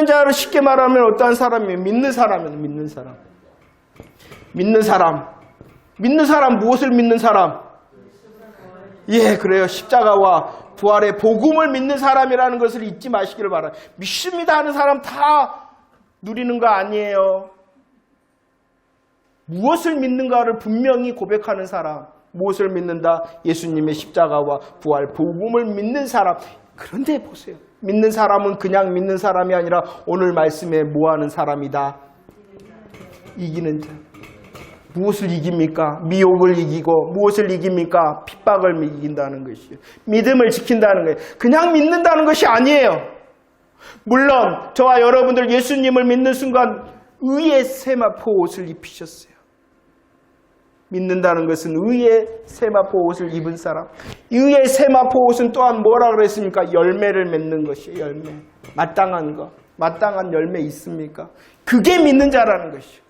자를 쉽게 말하면 어떠한 사람이에요? 믿는 사람. 무엇을 믿는 사람? 예, 그래요. 십자가와 부활의 복음을 믿는 사람이라는 것을 잊지 마시기를 바라요. 믿습니다 하는 사람 다 누리는 거 아니에요. 무엇을 믿는가를 분명히 고백하는 사람. 무엇을 믿는다? 예수님의 십자가와 부활 복음을 믿는 사람. 그런데 보세요. 믿는 사람은 그냥 믿는 사람이 아니라 오늘 말씀에 뭐하는 사람이다? 이기는 자. 무엇을 이깁니까? 미혹을 이기고. 무엇을 이깁니까? 핍박을 이긴다는 것이에요. 믿음을 지킨다는 거예요. 그냥 믿는다는 것이 아니에요. 물론 저와 여러분들 예수님을 믿는 순간 의의 세마포 옷을 입히셨어요. 믿는다는 것은 의의 세마포 옷을 입은 사람. 의의 세마포 옷은 또한 뭐라 그랬습니까? 열매를 맺는 것이에요. 열매. 마땅한 것. 마땅한 열매 있습니까? 그게 믿는 자라는 것이에요.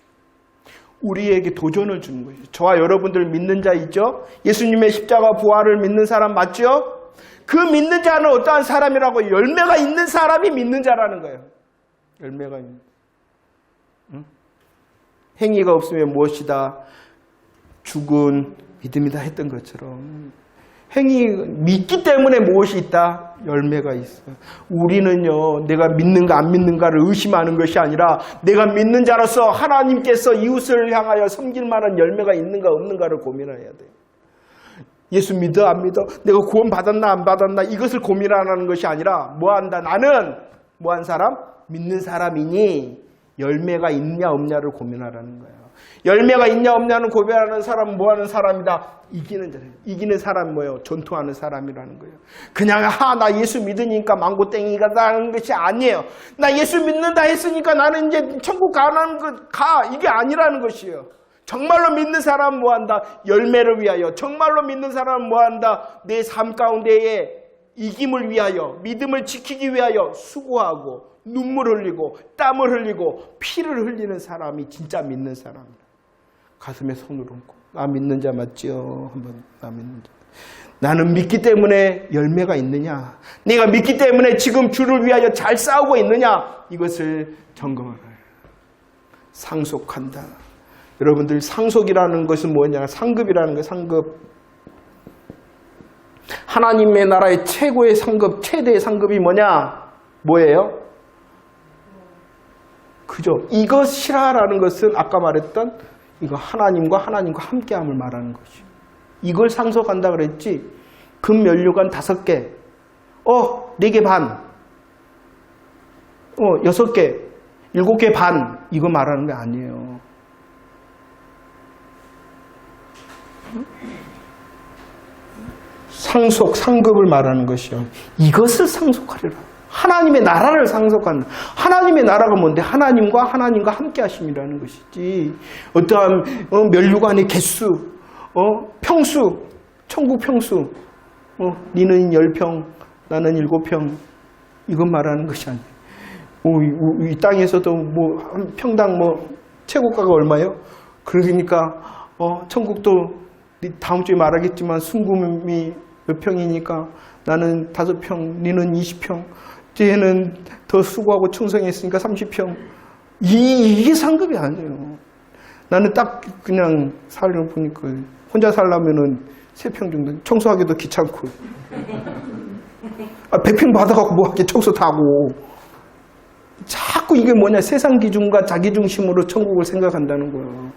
우리에게 도전을 주는 것이죠. 저와 여러분들 믿는 자 있죠? 예수님의 십자가 부활을 믿는 사람 맞죠? 그 믿는 자는 어떠한 사람이라고? 열매가 있는 사람이 믿는 자라는 거예요. 열매가 있는. 응? 행위가 없으면 무엇이다? 죽은 믿음이다 했던 것처럼 믿기 때문에 무엇이 있다? 열매가 있어. 우리는요, 내가 믿는가 안 믿는가를 의심하는 것이 아니라 내가 믿는 자로서 하나님께서 이웃을 향하여 섬길 만한 열매가 있는가 없는가를 고민해야 돼요. 예수 믿어 안 믿어? 내가 구원 받았나 안 받았나? 이것을 고민하는 것이 아니라 뭐한다? 나는 뭐한 사람? 믿는 사람이니 열매가 있냐 없냐를 고민하라는 거예요. 열매가 있냐 없냐는 고민하는 사람은 뭐하는 사람이다? 이기는 자예요. 이기는 사람은 뭐예요? 전투하는 사람이라는 거예요. 그냥 나 예수 믿으니까 망고땡이가 나는 것이 아니에요. 나 예수 믿는다 했으니까 나는 이제 천국 가는 가 이게 아니라는 것이에요. 정말로 믿는 사람은 뭐한다? 열매를 위하여. 정말로 믿는 사람은 뭐한다? 내 삶 가운데에 이김을 위하여, 믿음을 지키기 위하여 수고하고 눈물 흘리고 땀을 흘리고 피를 흘리는 사람이 진짜 믿는 사람이에요. 가슴에 손을 얹고 나 믿는 자 맞지요? 한번 나 믿는 자. 나는 믿기 때문에 열매가 있느냐? 내가 믿기 때문에 지금 주를 위하여 잘 싸우고 있느냐? 이것을 점검하라. 상속한다. 여러분들 상속이라는 것은 뭐냐? 상급이라는 거 상급. 하나님의 나라의 최고의 상급, 최대의 상급이 뭐냐? 뭐예요? 그죠? 이것이라는 것은 아까 말했던 이거 하나님과 함께함을 말하는 것이요. 이걸 상속한다 그랬지. 금면류관 5개, 4개 반, 6개, 7개 반 이거 말하는 게 아니에요. 상급을 말하는 것이요. 이것을 상속하리라. 하나님의 나라를 상속하는. 하나님의 나라가 뭔데? 하나님과 함께 하심이라는 것이지. 어떠한 면류관의 개수, 평수, 천국 평수. 니는 10평, 나는 7평. 이건 말하는 것이 아니에요. 이 땅에서도 한 평당 최고가가 얼마예요? 그러니까 천국도 다음 주에 말하겠지만 순금이 몇 평이니까 나는 5평, 니는 20평. 쟤는 더 수고하고 충성했으니까 30평. 이게 상급이 아니에요. 나는 딱 그냥 살려 보니까 혼자 살려면은 3평 정도. 청소하기도 귀찮고. 100평 받아갖고 뭐하게 청소 다 하고. 자꾸 이게 뭐냐? 세상 기준과 자기 중심으로 천국을 생각한다는 거예요.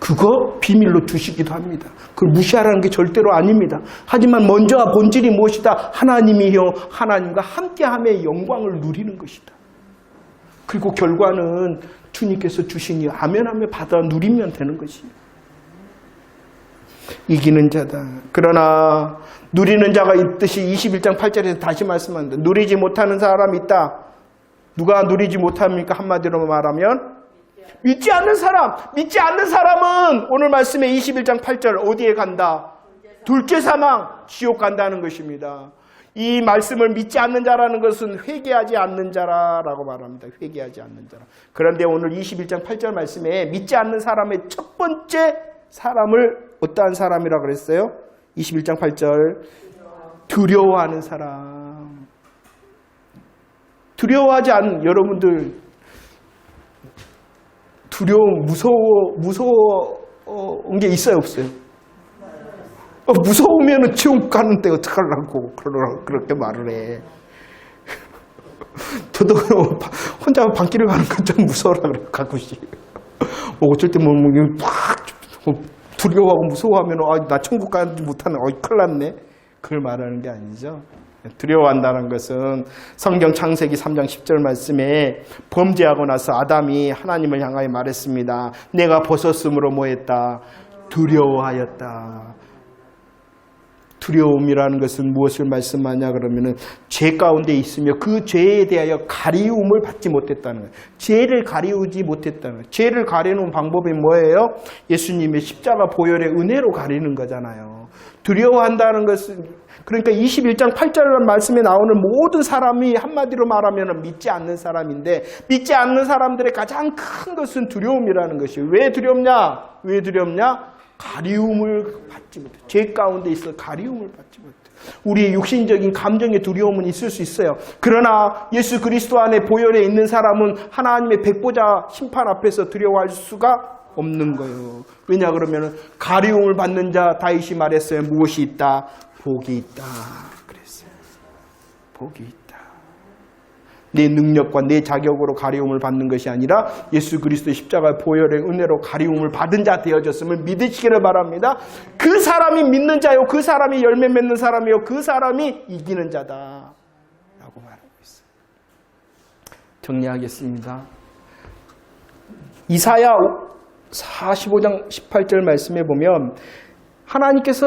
그거 비밀로 두시기도 합니다. 그걸 무시하라는 게 절대로 아닙니다. 하지만 먼저와 본질이 무엇이다? 하나님이요, 하나님과 함께함의 영광을 누리는 것이다. 그리고 결과는 주님께서 주시니 아멘하며 받아 누리면 되는 것이에요. 이기는 자다. 그러나 누리는 자가 있듯이 21장 8절에서 다시 말씀합니다. 누리지 못하는 사람이 있다. 누가 누리지 못합니까? 한마디로 말하면 믿지 않는 사람. 믿지 않는 사람은 오늘 말씀에 21장 8절 어디에 간다? 둘째 사망, 지옥 간다는 것입니다. 이 말씀을 믿지 않는 자라는 것은 회개하지 않는 자라고 말합니다. 회개하지 않는 자라. 그런데 오늘 21장 8절 말씀에 믿지 않는 사람의 첫 번째 사람을 어떠한 사람이라고 그랬어요? 21장 8절 두려워하는 사람. 두려워하지 않는 여러분들 무서운 게 있어요, 없어요? 무서우면은 지옥 가는데 어떡하려고 그렇게 말을 해. 저도 혼자 밤길을 가는 건 좀 무서워라 그래, 가끔씩. 어쩔 때 두려워하고 무서워하면, 나 천국 가지 못하네, 큰일 났네. 그걸 말하는 게 아니죠. 두려워한다는 것은 성경 창세기 3장 10절 말씀에 범죄하고 나서 아담이 하나님을 향하여 말했습니다. 내가 벗었으므로 뭐했다? 두려워하였다. 두려움이라는 것은 무엇을 말씀하냐 그러면은 죄 가운데 있으며 그 죄에 대하여 가리움을 받지 못했다는 거예요. 죄를 가리우지 못했다는 거예요. 죄를 가리는 방법이 뭐예요? 예수님의 십자가 보혈의 은혜로 가리는 거잖아요. 두려워한다는 것은 그러니까 21장 8절 말씀에 나오는 모든 사람이 한마디로 말하면 믿지 않는 사람인데 믿지 않는 사람들의 가장 큰 것은 두려움이라는 것이에요. 왜 두렵냐? 왜 두렵냐? 가리움을 받지 못해. 죄 가운데 있어 가리움을 받지 못해. 우리의 육신적인 감정의 두려움은 있을 수 있어요. 그러나 예수 그리스도 안에 보혈에 있는 사람은 하나님의 백보자 심판 앞에서 두려워할 수가 없는 거예요. 왜냐 그러면 가리움을 받는 자 다윗이 말했어요. 무엇이 있다? 복이 있다. 그랬어요. 복이 있다. 내 능력과 내 자격으로 가리움을 받는 것이 아니라 예수 그리스도의 십자가 보혈의 은혜로 가리움을 받은 자 되어졌음을 믿으시기를 바랍니다. 그 사람이 믿는 자요. 그 사람이 열매 맺는 사람이요. 그 사람이 이기는 자다. 라고 말하고 있어요. 정리하겠습니다. 이사야 45장 18절 말씀에 보면 하나님께서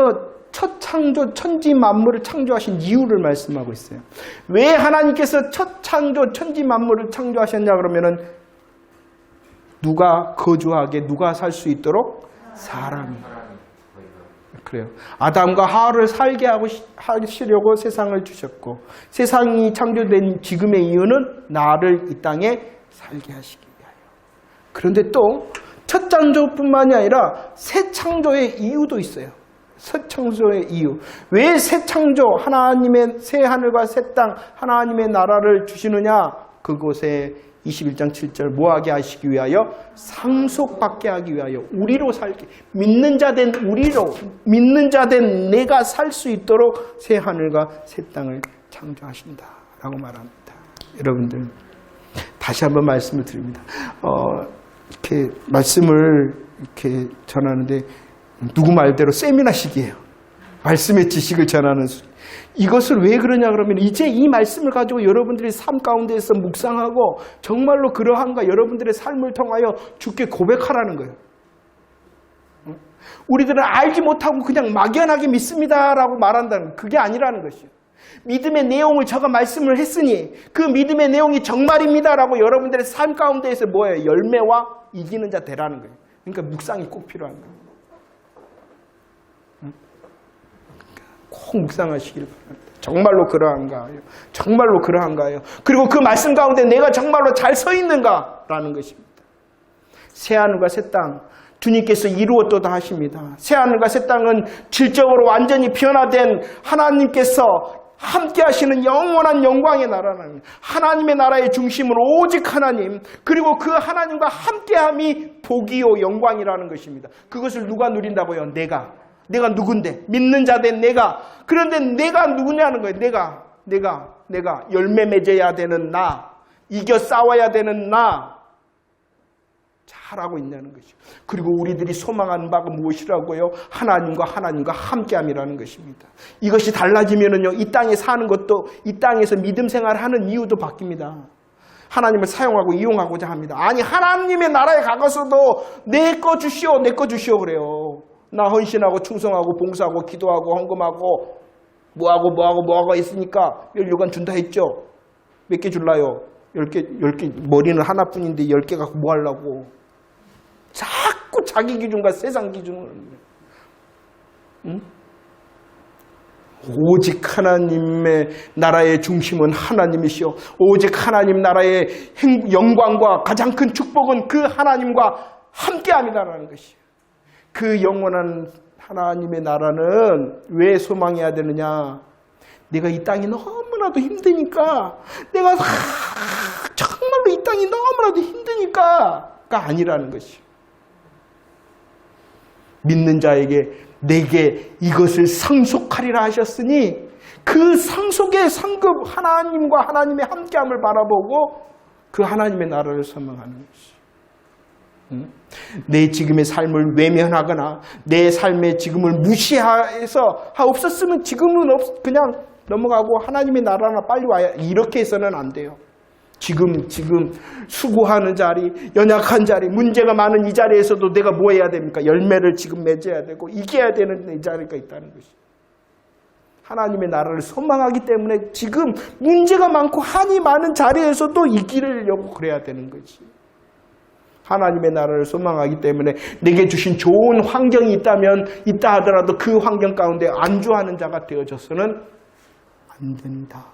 첫 창조, 천지 만물을 창조하신 이유를 말씀하고 있어요. 왜 하나님께서 첫 창조, 천지 만물을 창조하셨냐 그러면은 누가 거주하게, 누가 살 수 있도록? 사람이. 그래요. 아담과 하와를 살게 하시려고 세상을 주셨고, 세상이 창조된 지금의 이유는 나를 이 땅에 살게 하시기 위하여. 그런데 또 첫 창조뿐만이 아니라 새 창조의 이유도 있어요. 새 창조의 이유. 왜 새 창조, 하나님의 새 하늘과 새 땅, 하나님의 나라를 주시느냐? 그곳에 21장 7절 뭐하게 하시기 위하여? 상속받게 하기 위하여, 우리로 살게, 믿는 자 된 우리로, 믿는 자 된 내가 살 수 있도록 새 하늘과 새 땅을 창조하신다 라고 말합니다. 여러분들 다시 한번 말씀을 드립니다. 이렇게 말씀을 이렇게 전하는데 누구 말대로 세미나식이에요. 말씀의 지식을 전하는 수. 이것을 왜 그러냐 그러면 이제 이 말씀을 가지고 여러분들이 삶 가운데에서 묵상하고 정말로 그러한가 여러분들의 삶을 통하여 주께 고백하라는 거예요. 우리들은 알지 못하고 그냥 막연하게 믿습니다라고 말한다는, 그게 아니라는 것이요. 믿음의 내용을 제가 말씀을 했으니 그 믿음의 내용이 정말입니다라고 여러분들의 삶 가운데에서 뭐예요? 열매와 이기는 자 되라는 거예요. 그러니까 묵상이 꼭 필요한 거예요. 꼭 묵상하시길 바랍니다. 정말로 그러한가요? 정말로 그러한가요? 그리고 그 말씀 가운데 내가 정말로 잘 서 있는가라는 것입니다. 새하늘과 새 땅, 주님께서 이루었도다 하십니다. 새하늘과 새 땅은 질적으로 완전히 변화된 하나님께서 함께 하시는 영원한 영광의 나라는, 하나님의 나라의 중심으로 오직 하나님, 그리고 그 하나님과 함께함이 복이요 영광이라는 것입니다. 그것을 누가 누린다고요? 내가 누군데? 믿는 자 된 내가. 그런데 내가 누구냐는 거예요. 내가 열매 맺어야 되는 나, 이겨 싸워야 되는 나, 잘하고 있냐는 것이죠. 그리고 우리들이 소망하는 바가 무엇이라고요? 하나님과 함께함이라는 것입니다. 이것이 달라지면은요, 이 땅에 사는 것도, 이 땅에서 믿음 생활을 하는 이유도 바뀝니다. 하나님을 사용하고 이용하고자 합니다. 아니, 하나님의 나라에 가서도 내 거 주시오 그래요. 나 헌신하고 충성하고 봉사하고 기도하고 헌금하고 뭐하고 있으니까 연료관 준다 했죠. 몇 개 줄라요? 10개, 머리는 하나뿐인데 10개 갖고 뭐 하려고. 자꾸 자기 기준과 세상 기준을. 응? 오직 하나님의 나라의 중심은 하나님이시오. 오직 하나님 나라의 영광과 가장 큰 축복은 그 하나님과 함께함이라는 것이에요. 그 영원한 하나님의 나라는 왜 소망해야 되느냐? 내가 이 땅이 너무나도 힘드니까, 내가 정말로 이 땅이 너무나도 힘드니까가 아니라는 것이요. 믿는 자에게 내게 이것을 상속하리라 하셨으니 그 상속의 상급 하나님과 하나님의 함께함을 바라보고 그 하나님의 나라를 소망하는 것이요. 내 지금의 삶을 외면하거나 내 삶의 지금을 무시해서 없었으면 지금은 그냥 넘어가고 하나님의 나라나 빨리 와야, 이렇게 해서는 안 돼요. 지금 수고하는 자리, 연약한 자리, 문제가 많은 이 자리에서도 내가 뭐 해야 됩니까? 열매를 지금 맺어야 되고 이겨야 되는 이 자리가 있다는 것이. 하나님의 나라를 소망하기 때문에 지금 문제가 많고 한이 많은 자리에서도 이기려고 그래야 되는 거지. 하나님의 나라를 소망하기 때문에 내게 주신 좋은 환경이 있다 하더라도 그 환경 가운데 안주하는 자가 되어져서는 안 된다.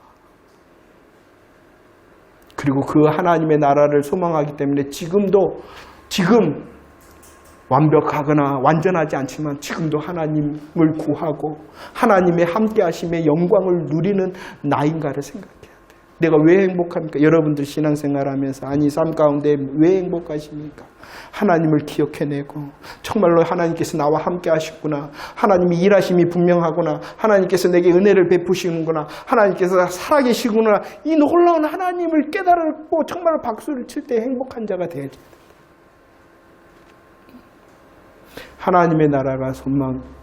그리고 그 하나님의 나라를 소망하기 때문에 지금 완벽하거나 완전하지 않지만 지금도 하나님을 구하고 하나님의 함께하심의 영광을 누리는 나인가를 생각해야 돼요. 내가 왜 행복합니까? 여러분들 신앙생활하면서 아니 삶 가운데 왜 행복하십니까? 하나님을 기억해내고 정말로 하나님께서 나와 함께 하셨구나, 하나님이 일하심이 분명하구나, 하나님께서 내게 은혜를 베푸시는구나, 하나님께서 살아계시구나, 이 놀라운 하나님을 깨달고 정말로 박수를 칠 때 행복한 자가 되어야지. 하나님의 나라가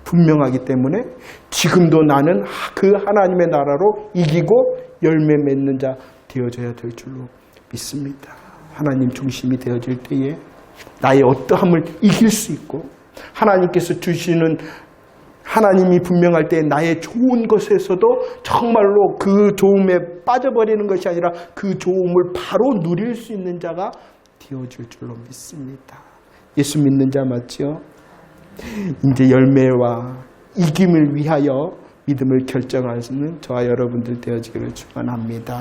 분명하기 때문에 지금도 나는 그 하나님의 나라로 이기고 열매 맺는 자 되어져야 될 줄로 믿습니다. 하나님 중심이 되어질 때에 나의 어떠함을 이길 수 있고 하나님께서 주시는 하나님이 분명할 때 나의 좋은 것에서도 정말로 그 좋음에 빠져버리는 것이 아니라 그 좋음을 바로 누릴 수 있는 자가 되어질 줄로 믿습니다. 예수 믿는 자 맞죠? 이제 열매와 이김을 위하여 믿음을 결정하시는 저와 여러분들 되어지기를 축원합니다.